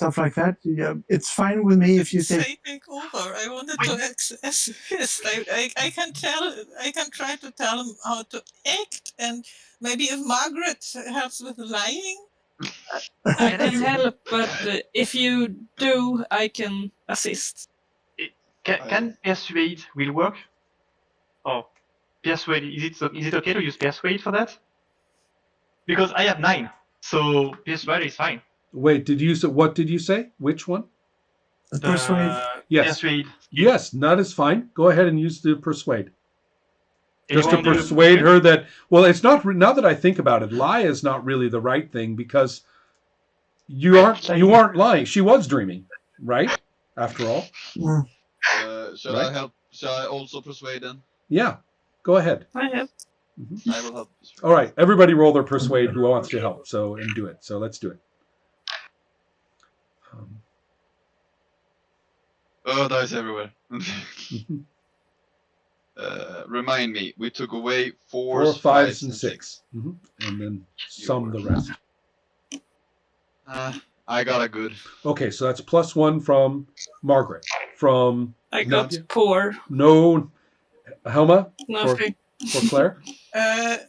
stuff like that. Yeah, it's fine with me if you say. Take over. I wanted to assist. I can tell. I can try to tell him how to act, and maybe if Margaret helps with lying. I can help, but if you do, I can assist. Can persuade will work? Or persuade, is it okay to use persuade for that? Because I have 9, so persuade is fine. Wait, what did you say? Which one? Persuade. Yes. Persuade. Yes, that is fine. Go ahead and use the persuade. Just to Anyone persuade her that, well, it's not, now that I think about it, lie is not really the right thing because you aren't lying. She was dreaming, right? After all. Mm. Shall Right. I help? Shall I also persuade then? Yeah, go ahead. I have. I will help. All right, everybody roll their persuade who wants to help, and do it. So let's do it. Oh, dice everywhere. Remind me, we took away 4s, 5s, and 6. And then sum the rest. I got a good. Okay, so that's +1 from Margaret. From I got Nadia? poor. No, Helma? Nothing. For Claire?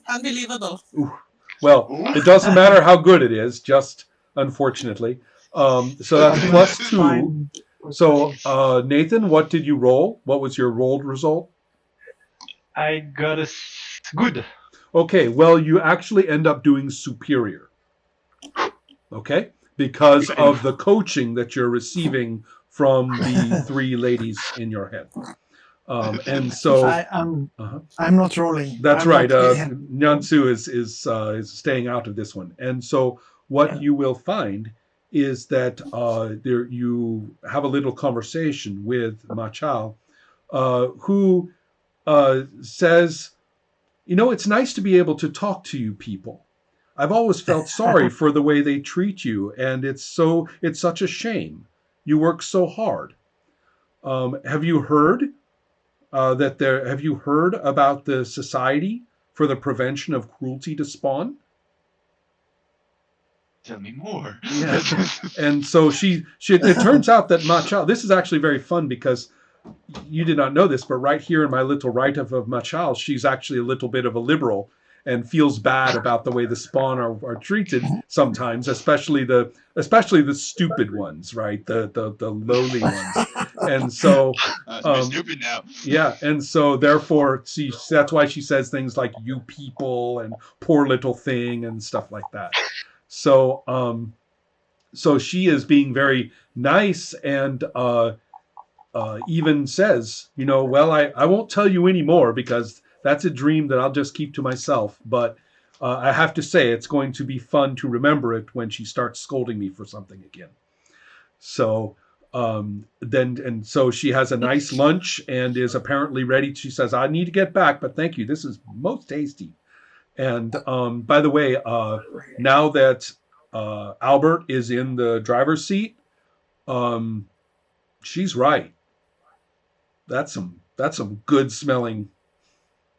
Unbelievable. Ooh. Well, it doesn't matter how good it is, just unfortunately. So that's +2. So, Nathan, what did you roll? What was your rolled result? I got a good. Okay, well, you actually end up doing superior. Okay? Because of the coaching that you're receiving from the 3 ladies in your head. And so I'm not rolling. That's I'm right. not- Nyansu is staying out of this one. And so what you will find is that you have a little conversation with Machal, who says, it's nice to be able to talk to you people. I've always felt sorry for the way they treat you, and it's such a shame. You work so hard. Have you heard have you heard about the Society for the Prevention of Cruelty to Spawn? Tell me more. Yeah. And so it turns out that Machal, this is actually very fun because you did not know this, but right here in my little write-up of Machal, she's actually a little bit of a liberal and feels bad about the way the Spawn are treated sometimes, especially the stupid ones, right? The lowly ones. And so stupid now. Yeah, and so therefore that's why she says things like "you people" and "poor little thing" and stuff like that. So so she is being very nice and even says, well, I won't tell you anymore because that's a dream that I'll just keep to myself. But I have to say, it's going to be fun to remember it when she starts scolding me for something again. So so she has a nice lunch and is apparently ready. She says, I need to get back, but thank you. This is most tasty. And by the way, now that Albert is in the driver's seat, she's right. That's some good smelling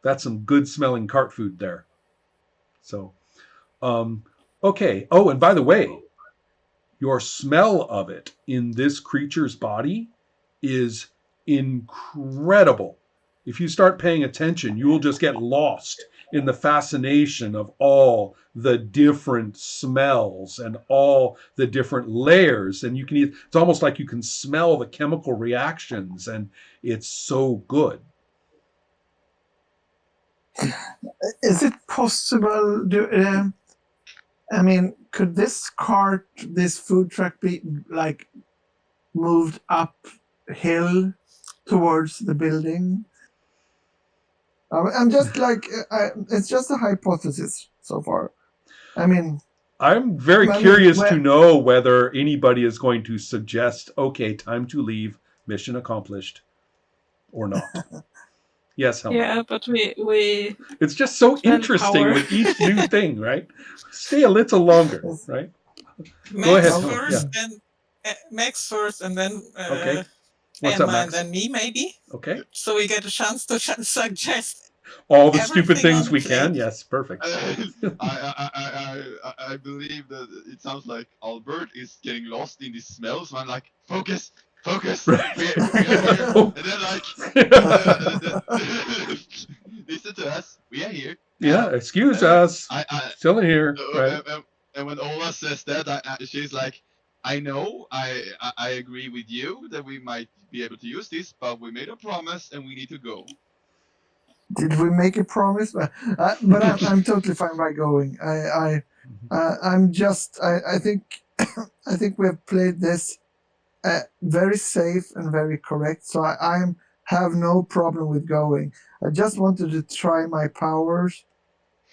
cart food there. So, okay. Oh, and by the way, your smell of it in this creature's body is incredible. If you start paying attention, you will just get lost in the fascination of all the different smells and all the different layers. And it's almost like you can smell the chemical reactions, and it's so good. Is it possible? Could this food truck be like moved uphill towards the building? I'm just it's just a hypothesis so far. I'm very curious to know whether anybody is going to suggest, okay, time to leave, mission accomplished, or not. Yes, Helma. Yeah, but we It's just so interesting with each new thing, right? Stay a little longer, right? Go ahead. Max first, and then okay. What's Emma, up, Max? and then me, maybe. Okay. So we get a chance to suggest All the stupid Everything things on we the can. plate. Yes, perfect. I believe that it sounds like Albert is getting lost in these smells. So I'm like, focus, focus. Right. We are here. Oh. And then like, listen to us. We are here. Yeah, excuse us. I Still here. Right. and when Ola says that, she's like, I know, I agree with you that we might be able to use this, but we made a promise and we need to go. Did we make a promise? But I'm totally fine by going. I'm just. I think I think we have played this very safe and very correct. So I have no problem with going. I just wanted to try my powers.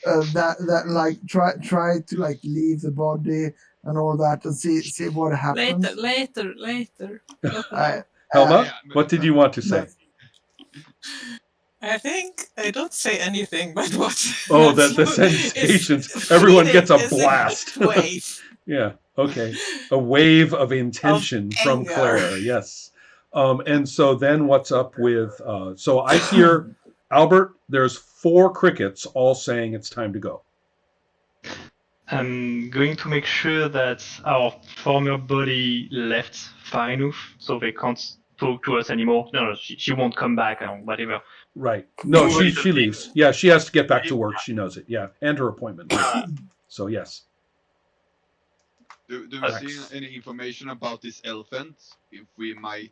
That like try to like leave the body and all that and see what happens. Later. Helma, Yeah, what did you want to say? I think I don't say anything, but what? Oh, the sensations. Everyone gets a blast. Wave. Yeah. Okay. A wave of intention from anger. Claire. Yes. And so then what's up with? So I hear Albert. There's 4 crickets all saying it's time to go. I'm going to make sure that our former body left far enough so they can't talk to us anymore. No, she won't come back or whatever. Right. No, she leaves. Yeah, she has to get back to work. She knows it. Yeah, and her appointment. So yes. Do we see any information about this elephant? If we might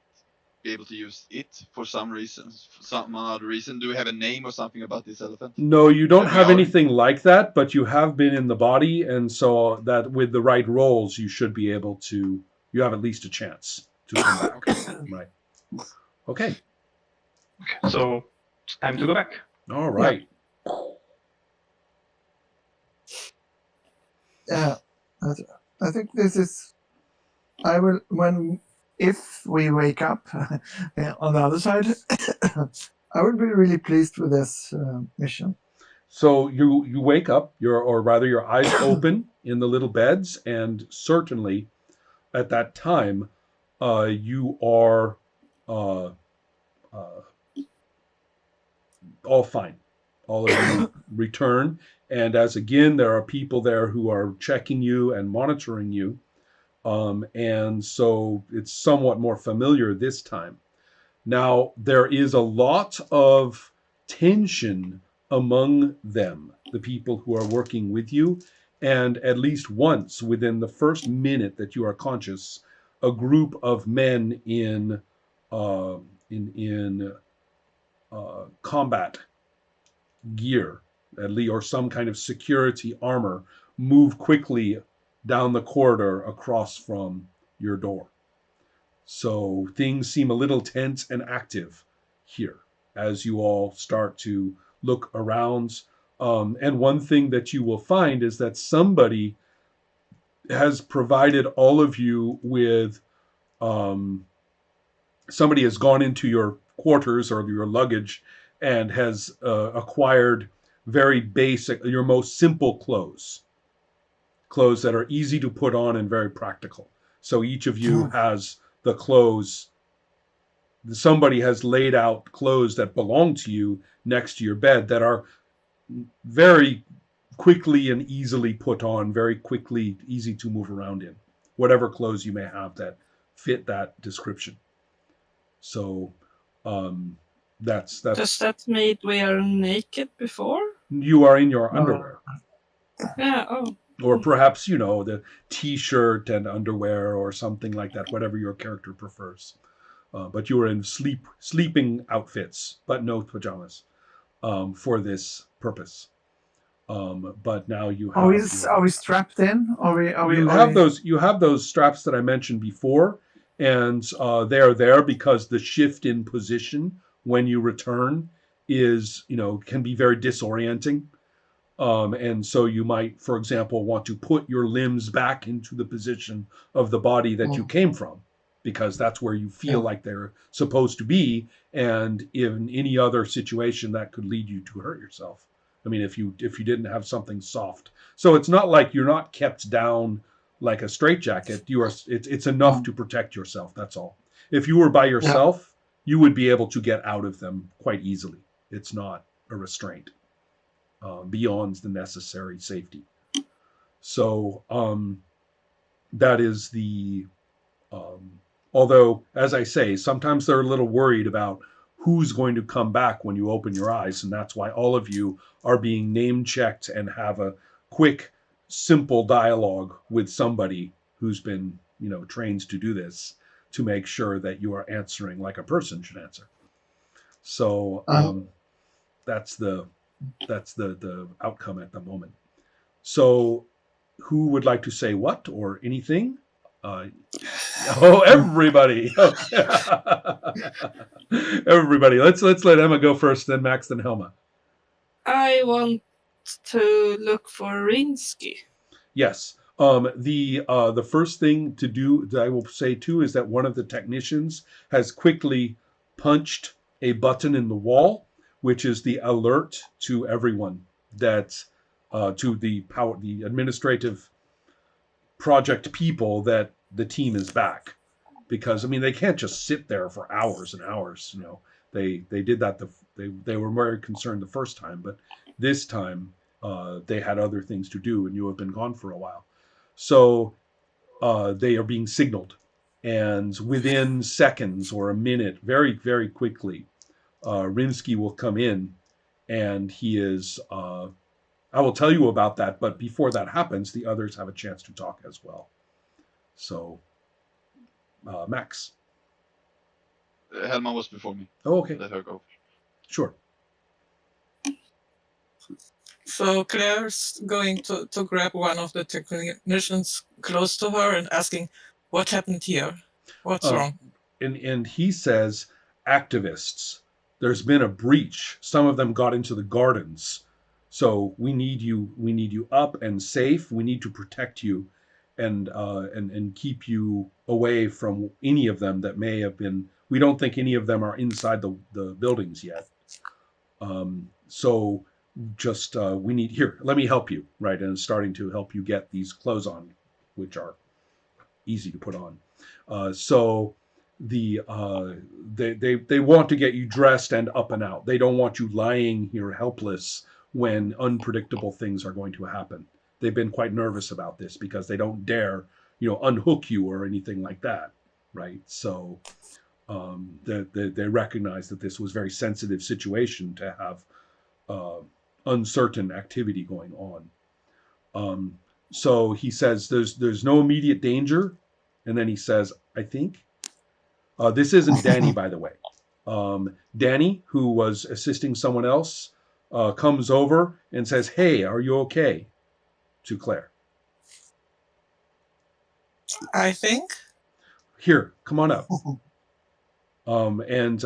be able to use it for some reason, some other reason? Do we have a name or something about this elephant? No, you don't have anything like that, but you have been in the body, and so that with the right rolls, you should be able to. You have at least a chance to come back. Right. Okay. So it's time to go back. All right. Yeah, I think this is. I will if we wake up on the other side. I would be really pleased with this mission. So you wake up, or rather your eyes open in the little beds, and certainly at that time you are all fine. All of you return, and as again there are people there who are checking you and monitoring you, and so it's somewhat more familiar this time. Now there is a lot of tension among them, the people who are working with you, and at least once within the first minute that you are conscious, a group of men in combat gear, or some kind of security armor, move quickly down the corridor across from your door. So things seem a little tense and active here as you all start to look around. And one thing that you will find is that somebody has provided all of you with, somebody has gone into your quarters or your luggage and has acquired very basic, your most simple clothes that are easy to put on and very practical. So each of you has the clothes. Somebody has laid out clothes that belong to you next to your bed that are very quickly and easily put on, very quickly, easy to move around in, whatever clothes you may have that fit that description. So that's Does that mean we are naked before? You are in your underwear. Yeah. Oh. Or perhaps, the t-shirt and underwear or something like that, whatever your character prefers. But you are in sleeping outfits, but no pajamas, for this purpose. But now you have. Are we strapped in? You have those straps that I mentioned before, and they are there because the shift in position when you return is, can be very disorienting. And so you might, for example, want to put your limbs back into the position of the body that you came from, because that's where you feel like they're supposed to be. And in any other situation, that could lead you to hurt yourself. I mean, if you didn't have something soft. So it's not like you're not kept down like a straitjacket. It's enough to protect yourself. That's all. If you were by yourself, you would be able to get out of them quite easily. It's not a restraint beyond the necessary safety. So that is the. Although, as I say, sometimes they're a little worried about who's going to come back when you open your eyes, and that's why all of you are being name checked and have a quick, simple dialogue with somebody who's been, trained to do this to make sure that you are answering like a person should answer. So that's the outcome at the moment. So, who would like to say what or anything? Everybody. Okay. Everybody. Let's let Emma go first, then Max, then Helma. I want to look for Rinsky. Yes. The first thing to do that I will say too is that one of the technicians has quickly punched a button in the wall, which is the alert to everyone that to the administrative project people that the team is back. Because they can't just sit there for hours and hours. They did that. They were very concerned the first time, but this time they had other things to do, and you have been gone for a while. So they are being signaled, and within seconds or a minute, very very quickly, Rinsky will come in, and he is. I will tell you about that, but before that happens, the others have a chance to talk as well. So. Max. Helma was before me. Oh, okay. Let her go. Sure. So Claire's going to grab one of the technicians close to her and asking, what happened here? What's wrong? And he says, activists, there's been a breach. Some of them got into the gardens. So we need you up and safe. We need to protect you and keep you away from any of them that may have been. We don't think any of them are inside the buildings yet. So just we need here. Let me help you, right? And starting to help you get these clothes on, which are easy to put on. So they want to get you dressed and up and out. They don't want you lying here helpless when unpredictable things are going to happen. They've been quite nervous about this because they don't dare, unhook you or anything like that, right? So they recognize that this was a very sensitive situation to have uncertain activity going on. So he says there's no immediate danger, and then he says, I think this isn't Danny, by the way. Danny, who was assisting someone else, comes over and says, "Hey, are you okay?" to Claire. I think. Here, come on up. And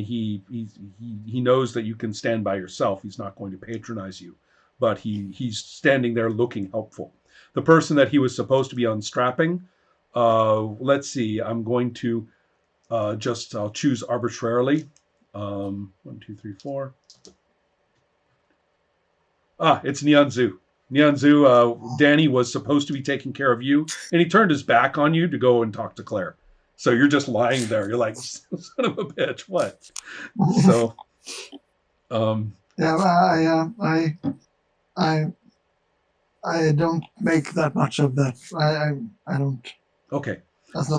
he knows that you can stand by yourself. He's not going to patronize you, but he's standing there looking helpful. The person that he was supposed to be unstrapping, let's see. I'm going to I'll choose arbitrarily. 1, 2, 3, 4. It's Nyanzu. Nyanzu, Danny was supposed to be taking care of you, and he turned his back on you to go and talk to Claire. So you're just lying there. You're like, son of a bitch, what? So, yeah, I don't make that much of that. I don't. Okay. That's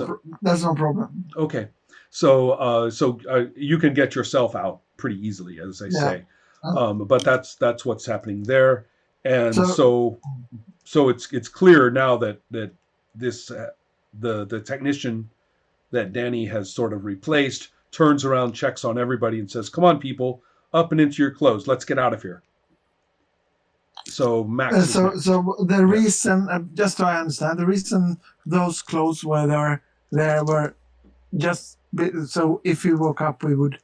no problem. Okay. So you can get yourself out pretty easily, as I say. But that's what's happening there. And so it's clear now that this the technician that Danny has sort of replaced turns around, checks on everybody, and says, "Come on, people, up and into your clothes. Let's get out of here." So Max. So the reason, just so I understand, the reason those clothes were there were just so if we woke up, we would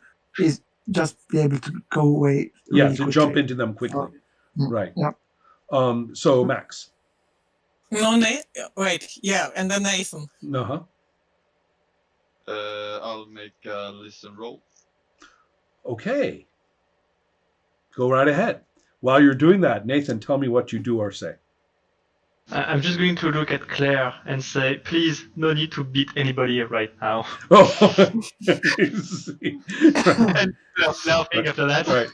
just be able to go away. Really to jump into them quickly. Right. Yeah. So Max. No, wait. Yeah, and then Nathan. Uh-huh. I'll make a listen roll. Okay. Go right ahead. While you're doing that, Nathan, tell me what you do or say. I'm just going to look at Claire and say, please, no need to beat anybody right now. Oh, And laughing after that. Right.